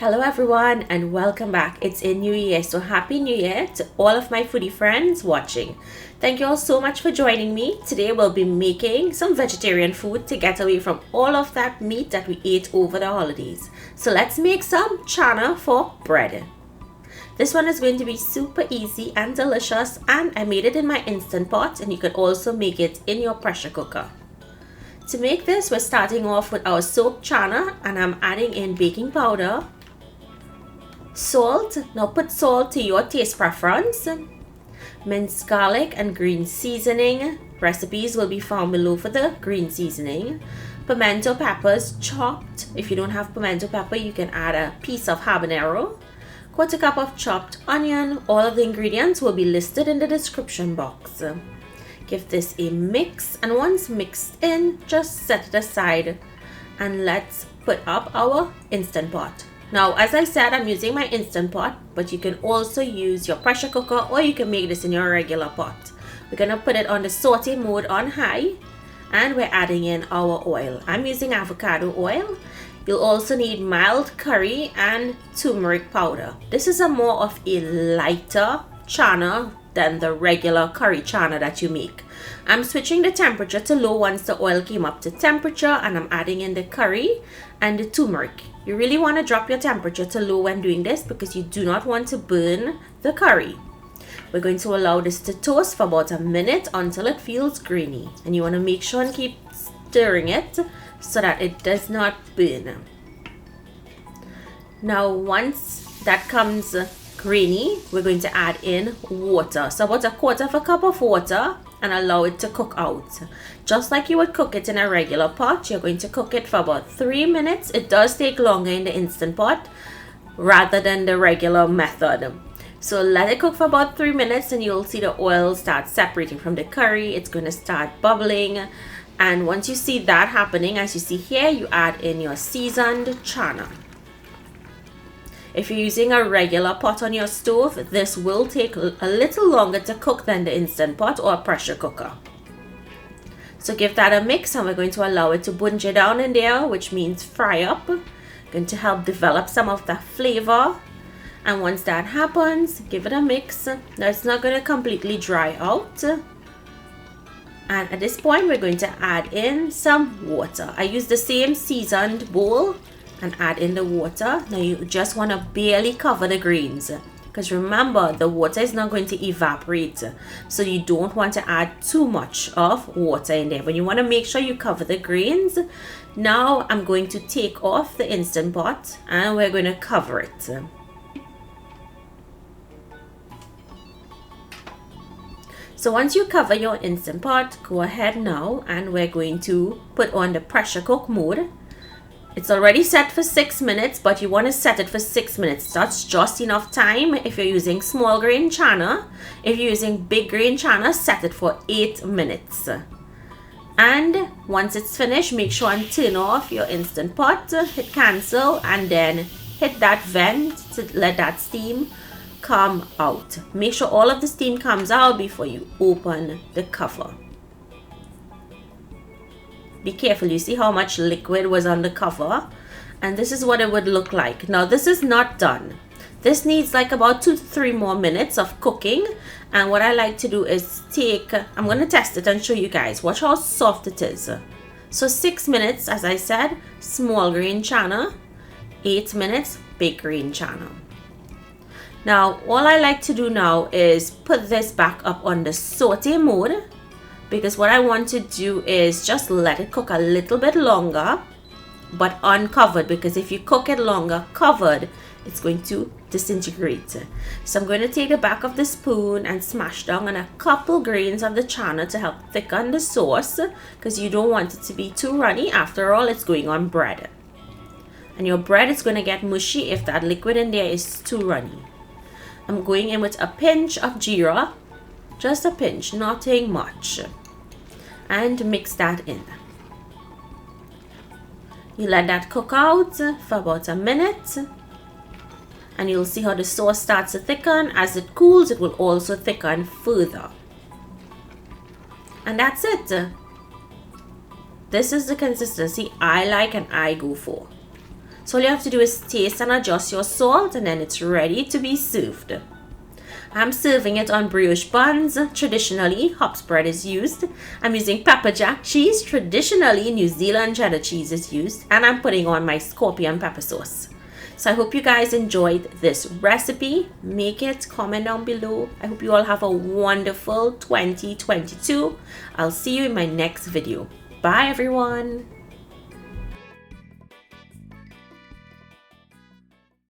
Hello everyone and welcome back. It's a new year, so happy new year to all of my foodie friends watching. Thank you all so much for joining me. Today we'll be making some vegetarian food to get away from all of that meat that we ate over the holidays. So let's make some chana for bread. This one is going to be super easy and delicious, and I made it in my Instant Pot, and you could also make it in your pressure cooker. To make this, we're starting off with our soaked chana, and I'm adding in baking powder, salt. Now put salt to your taste preference. Minced garlic and green seasoning. Recipes will be found below for the green seasoning. Pimento peppers chopped. If you don't have pimento pepper, you can add a piece of habanero. Quarter cup of chopped onion. All of the ingredients will be listed in the description box. Give this a mix, and once mixed in, just set it aside and let's put up our Instant Pot. Now, as I said, I'm using my Instant Pot, but you can also use your pressure cooker, or you can make this in your regular pot. We're going to put it on the saute mode on high, and we're adding in our oil. I'm using avocado oil. You'll also need mild curry and turmeric powder. This is a more of a lighter chana than the regular curry chana that you make. I'm switching the temperature to low once the oil came up to temperature, and I'm adding in the curry and the turmeric. You really want to drop your temperature to low when doing this because you do not want to burn the curry. We're going to allow this to toast for about a minute until it feels grainy, and you want to make sure and keep stirring it so that it does not burn. Now once that comes grainy, we're going to add in water, so about a quarter of a cup of water, and allow it to cook out. Just like you would cook it in a regular pot, you're going to cook it for about 3 minutes. It does take longer in the Instant Pot rather than the regular method. So let it cook for about 3 minutes, and you'll see the oil start separating from the curry. It's going to start bubbling, and once you see that happening, as you see here, you add in your seasoned chana. If you're using a regular pot on your stove, this will take a little longer to cook than the Instant Pot or a pressure cooker. So give that a mix, and we're going to allow it to bunge down in there, which means fry up. Going to help develop some of the flavor. And once that happens, give it a mix. Now it's not going to completely dry out. And at this point, we're going to add in some water. I use the same seasoned bowl and add in the water. Now you just want to barely cover the greens, because remember, the water is not going to evaporate, so you don't want to add too much of water in there, but you want to make sure you cover the grains. Now I'm going to take off the Instant Pot, and we're going to cover it. So once you cover your Instant Pot, go ahead now, and we're going to put on the pressure cook mode. It's already set for 6 minutes, but you want to set it for 6 minutes. That's just enough time if you're using small grain chana. If you're using big grain chana, set it for 8 minutes. And once it's finished, make sure and turn off your Instant Pot, hit cancel, and then hit that vent to let that steam come out. Make sure all of the steam comes out before you open the cover. Be careful, you see how much liquid was on the cover, and this is what it would look like. Now this is not done. This needs like about 2 to 3 more minutes of cooking, and what I like to do is I'm going to test it and show you guys. Watch how soft it is. So 6 minutes, as I said, small grain chana, 8 minutes big grain chana. Now all I like to do now is put this back up on the saute mode, because what I want to do is just let it cook a little bit longer, but uncovered, because if you cook it longer covered, it's going to disintegrate. So I'm going to take the back of the spoon and smash down on a couple grains of the chana to help thicken the sauce, because you don't want it to be too runny. After all, it's going on bread, and your bread is going to get mushy if that liquid in there is too runny. I'm going in with a pinch of geera, just a pinch, nothing much, and mix that in. You let that cook out for about a minute, and you'll see how the sauce starts to thicken. As it cools, it will also thicken further. And that's it. This is the consistency I like and I go for. So all you have to do is taste and adjust your salt, and then it's ready to be served. I'm serving it on brioche buns. Traditionally, hops bread is used. I'm using pepper jack cheese. Traditionally, New Zealand cheddar cheese is used. And I'm putting on my scorpion pepper sauce. So I hope you guys enjoyed this recipe. Make it, comment down below. I hope you all have a wonderful 2022. I'll see you in my next video. Bye everyone.